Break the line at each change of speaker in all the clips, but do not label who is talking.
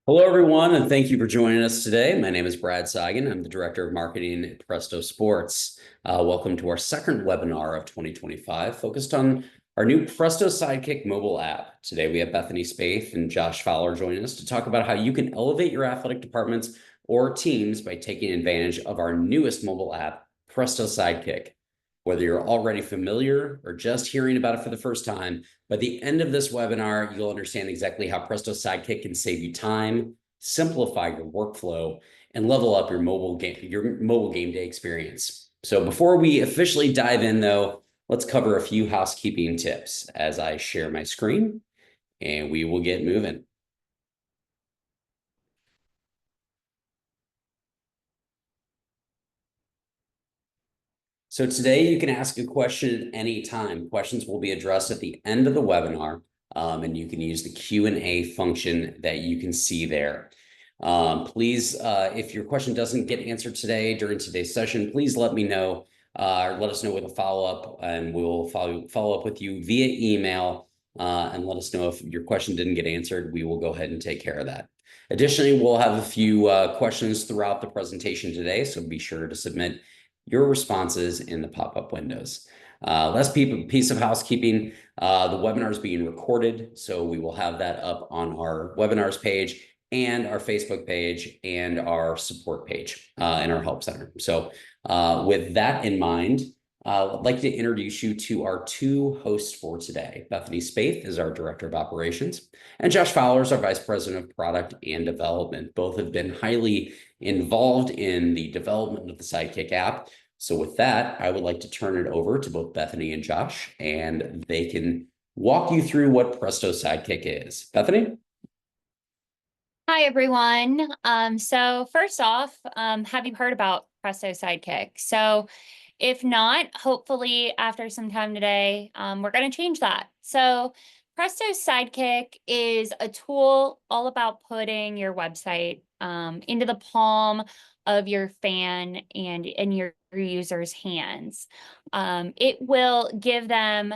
Hello, everyone, and thank you for joining us today. My name is Brad Sagan. I'm the Director of Marketing at Presto Sports. Welcome to our second webinar of 2025, focused on our new Presto Sidekick mobile app. Today, we have Bethany Spaeth and Josh Fowler joining us to talk about how you can elevate your athletic departments or teams by taking advantage of our newest mobile app, Presto Sidekick. Whether you're already familiar or just hearing about it for the first time, by the end of this webinar, you'll understand exactly how Presto Sidekick can save you time, simplify your workflow, and level up your mobile game day experience. So before we officially dive in, though, let's cover a few housekeeping tips as I share my screen, and we will get moving. So today you can ask a question at any time. Questions will be addressed at the end of the webinar, and you can use the Q&A function that you can see there. Please, if your question doesn't get answered today during today's session, please let me know or let us know with a follow-up, and we'll follow up with you via email and let us know if your question didn't get answered. We will go ahead and take care of that. Additionally, we'll have a few questions throughout the presentation today, so be sure to submit your responses in the pop-up windows. Last piece of housekeeping, the webinar is being recorded, so we will have that up on our webinars page and our Facebook page and our support page in our help center. So with that in mind, I'd like to introduce you to our two hosts for today. Bethany Spaeth is our Director of Operations, and Josh Fowler is our Vice President of Product and Development. Both have been highly involved in the development of the Sidekick app. So with that, I would like to turn it over to both Bethany and Josh, and they can walk you through what Presto Sidekick is. Bethany?
Hi, everyone. So first off, have you heard about Presto Sidekick? So if not, hopefully after some time today, we're going to change that. So Presto Sidekick is a tool all about putting your website into the palm of your fan and in your user's hands. It will give them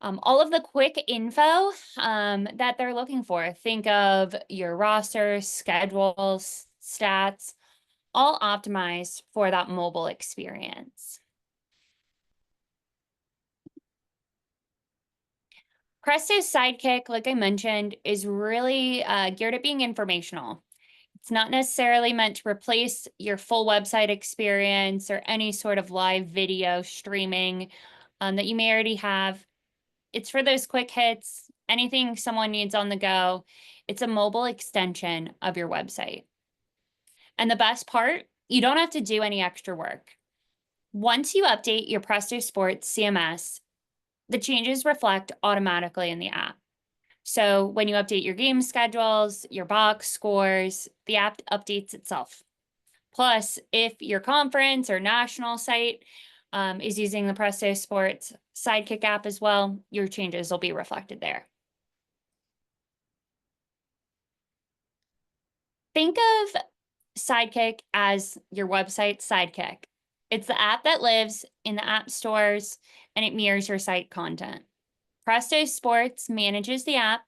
all of the quick info that they're looking for. Think of your roster, schedules, stats, all optimized for that mobile experience. Presto Sidekick, like I mentioned, is really geared at being informational. It's not necessarily meant to replace your full website experience or any sort of live video streaming that you may already have. It's for those quick hits, anything someone needs on the go. It's a mobile extension of your website. And the best part, you don't have to do any extra work. Once you update your Presto Sports CMS, the changes reflect automatically in the app. So when you update your game schedules, your box scores, the app updates itself. Plus, if your conference or national site is using the Presto Sports Sidekick app as well, your changes will be reflected there. Think of Sidekick as your website sidekick. It's the app that lives in the app stores and it mirrors your site content. Presto Sports manages the app,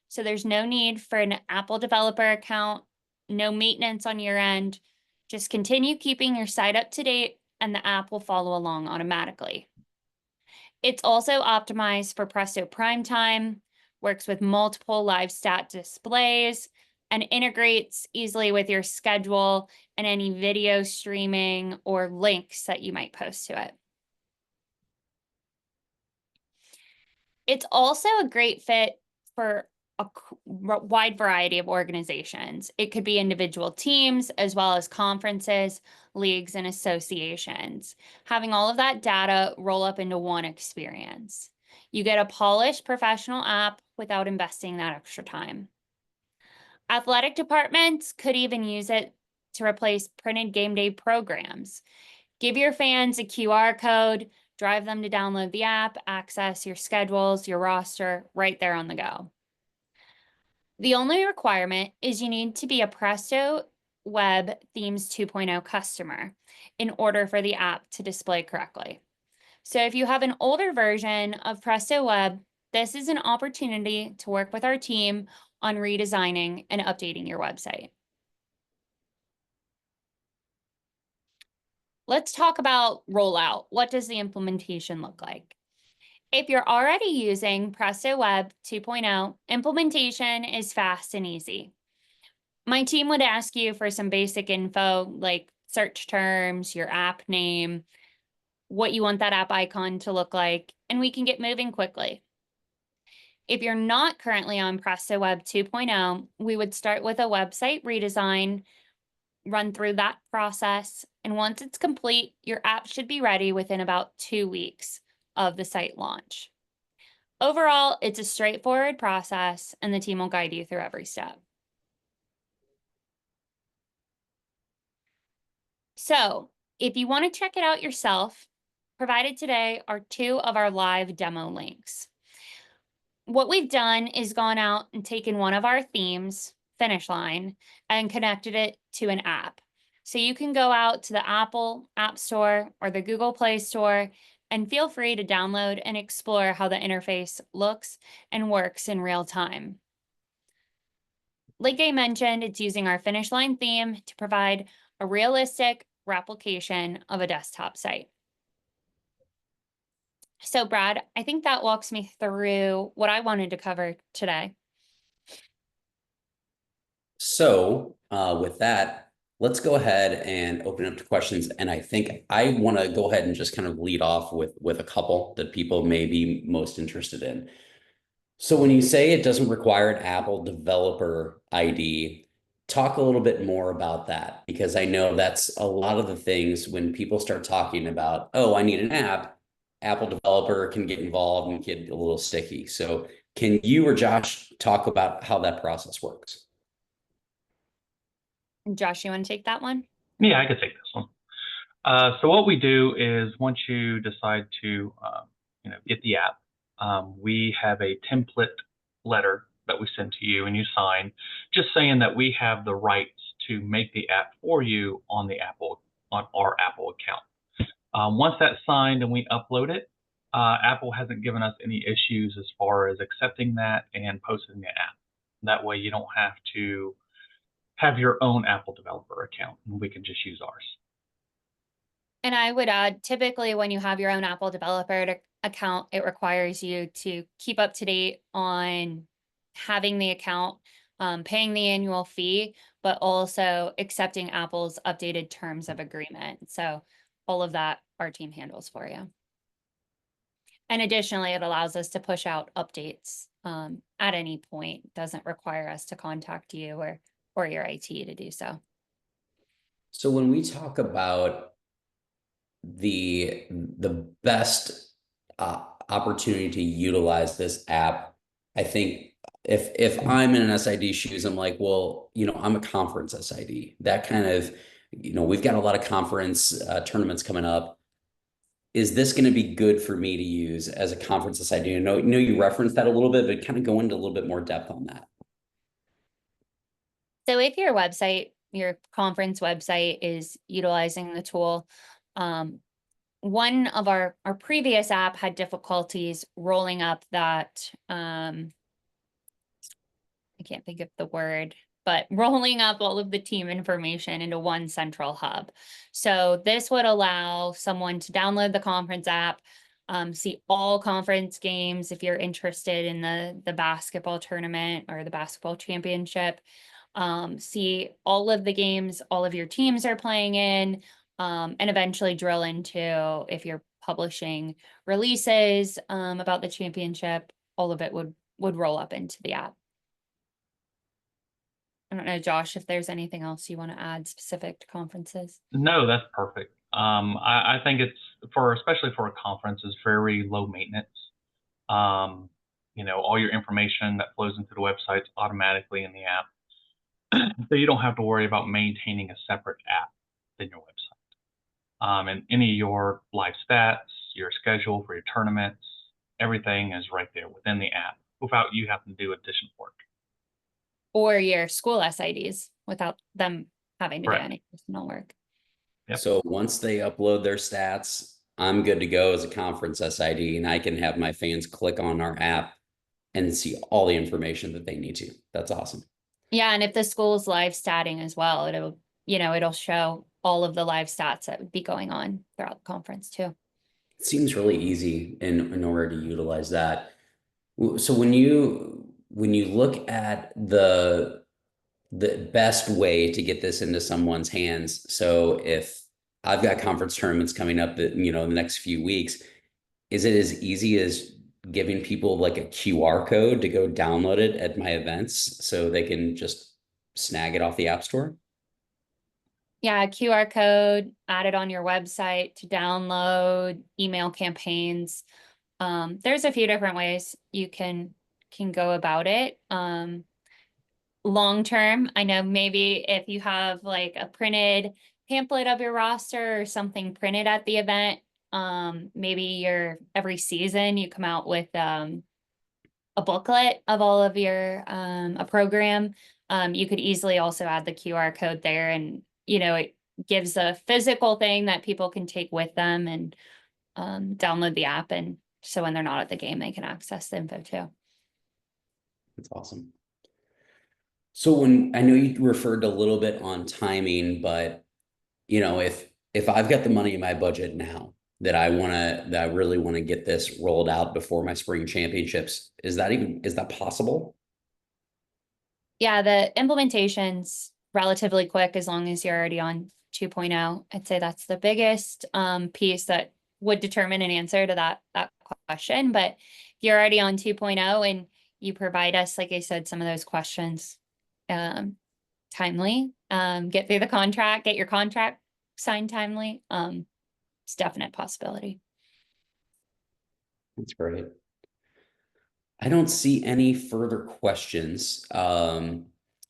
so there's no need for an Apple developer account, no maintenance on your end. Just continue keeping your site up to date and the app will follow along automatically. It's also optimized for Presto Primetime, works with multiple live stat displays, and integrates easily with your schedule and any video streaming or links that you might post to it. It's also a great fit for a wide variety of organizations. It could be individual teams as well as conferences, leagues, and associations. Having all of that data roll up into one experience. You get a polished professional app without investing that extra time. Athletic departments could even use it to replace printed game day programs. Give your fans a QR code, drive them to download the app, access your schedules, your roster, right there on the go. The only requirement is you need to be a Presto Web Themes 2.0 customer in order for the app to display correctly. So if you have an older version of Presto Web, this is an opportunity to work with our team on redesigning and updating your website. Let's talk about rollout. What does the implementation look like? If you're already using Presto Web 2.0, implementation is fast and easy. My team would ask you for some basic info like search terms, your app name, what you want that app icon to look like, and we can get moving quickly. If you're not currently on Presto Web 2.0, we would start with a website redesign, run through that process, and once it's complete, your app should be ready within about 2 weeks of the site launch. Overall, it's a straightforward process, and the team will guide you through every step. So, if you want to check it out yourself, provided today are 2 of our live demo links. What we've done is gone out and taken one of our themes, Finish Line, and connected it to an app. So you can go out to the Apple App Store or the Google Play Store and feel free to download and explore how the interface looks and works in real time. Like I mentioned, it's using our Finish Line theme to provide a realistic replication of a desktop site. So Brad, I think that walks me through what I wanted to cover today.
So with that, let's go ahead and open up to questions. And I think I want to go ahead and just kind of lead off with a couple that people may be most interested in. So when you say it doesn't require an Apple developer ID, talk a little bit more about that, because I know that's a lot of the things when people start talking about, oh, I need an app, Apple developer can get involved and get a little sticky. So can you or Josh talk about how that process works?
Josh, you want to take that one?
Yeah, I could take this one. So what we do is once you decide to, get the app, we have a template letter that we send to you and you sign, just saying that we have the rights to make the app for you on our Apple account. Once that's signed and we upload it, Apple hasn't given us any issues as far as accepting that and posting the app. That way you don't have to have your own Apple developer account, and we can just use ours.
And I would add, typically when you have your own Apple developer account, it requires you to keep up to date on having the account, paying the annual fee, but also accepting Apple's updated terms of agreement. So all of that our team handles for you. And additionally, it allows us to push out updates at any point. Doesn't require us to contact you or your IT to do so.
So when we talk about the best opportunity to utilize this app, I think if I'm in an SID shoes, I'm like, well, I'm a conference SID. That kind of, we've got a lot of conference tournaments coming up. Is this going to be good for me to use as a conference SID? You know, you referenced that a little bit, but kind of go into a little bit more depth on that.
So if your website, your conference website is utilizing the tool, one of our previous app had difficulties rolling up that, I can't think of the word, but rolling up all of the team information into one central hub. So this would allow someone to download the conference app, see all conference games if you're interested in the basketball tournament or the basketball championship, see all of the games all of your teams are playing in, and eventually drill into if you're publishing releases about the championship, all of it would roll up into the app. I don't know, Josh, if there's anything else you want to add specific to conferences.
No, that's perfect. I think it's especially for a conference, is very low maintenance. All your information that flows into the website's automatically in the app. So you don't have to worry about maintaining a separate app than your website. And any of your live stats, your schedule for your tournaments, everything is right there within the app without you having to do additional work.
Or your school SIDs without them having to
Correct.
do any personal work.
Yep.
So once they upload their stats, I'm good to go as a conference SID, and I can have my fans click on our app and see all the information that they need to. That's awesome.
Yeah, and if the school's live statting as well, it'll show all of the live stats that would be going on throughout the conference too.
It seems really easy in order to utilize that. So when you look at the best way to get this into someone's hands, so if I've got conference tournaments coming up that, in the next few weeks, is it as easy as giving people like a QR code to go download it at my events so they can just snag it off the App Store?
Yeah, QR code added on your website to download, email campaigns. There's a few different ways you can go about it. Long term, I know maybe if you have like a printed pamphlet of your roster or something printed at the event, maybe every season you come out with a booklet of all of your a program. You could easily also add the QR code there, and it gives a physical thing that people can take with them and download the app, and so when they're not at the game they can access the info too.
That's awesome. So when I know you referred a little bit on timing, but if I've got the money in my budget now that I really want to get this rolled out before my spring championships, is that possible?
Yeah, the implementation's relatively quick as long as you're already on 2.0. I'd say that's the biggest piece that would determine an answer to that question. But if you're already on 2.0 and you provide us, like I said, some of those questions timely, get through the contract, get your contract signed timely, it's a definite possibility.
That's great. I don't see any further questions.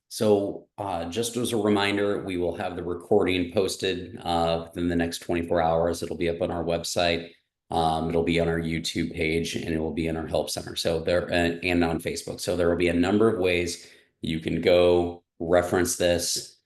So just as a reminder, we will have the recording posted within the next 24 hours. It'll be up on our website. It'll be on our YouTube page, and it will be in our help center. So there and on Facebook. So there will be a number of ways you can go reference this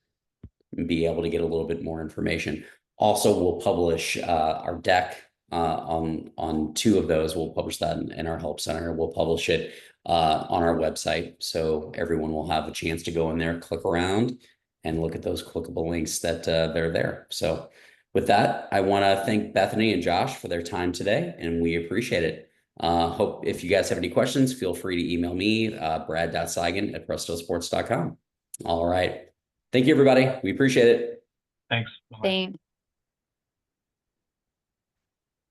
and be able to get a little bit more information. Also, we'll publish our deck on two of those. We'll publish that in our help center. We'll publish it on our website, so everyone will have a chance to go in there, click around, and look at those clickable links that they're there. So with that, I want to thank Bethany and Josh for their time today, and we appreciate it. Hope if you guys have any questions, feel free to email me, brad.seigen@prestosports.com. All right. Thank you, everybody. We appreciate it.
Thanks.
Thanks.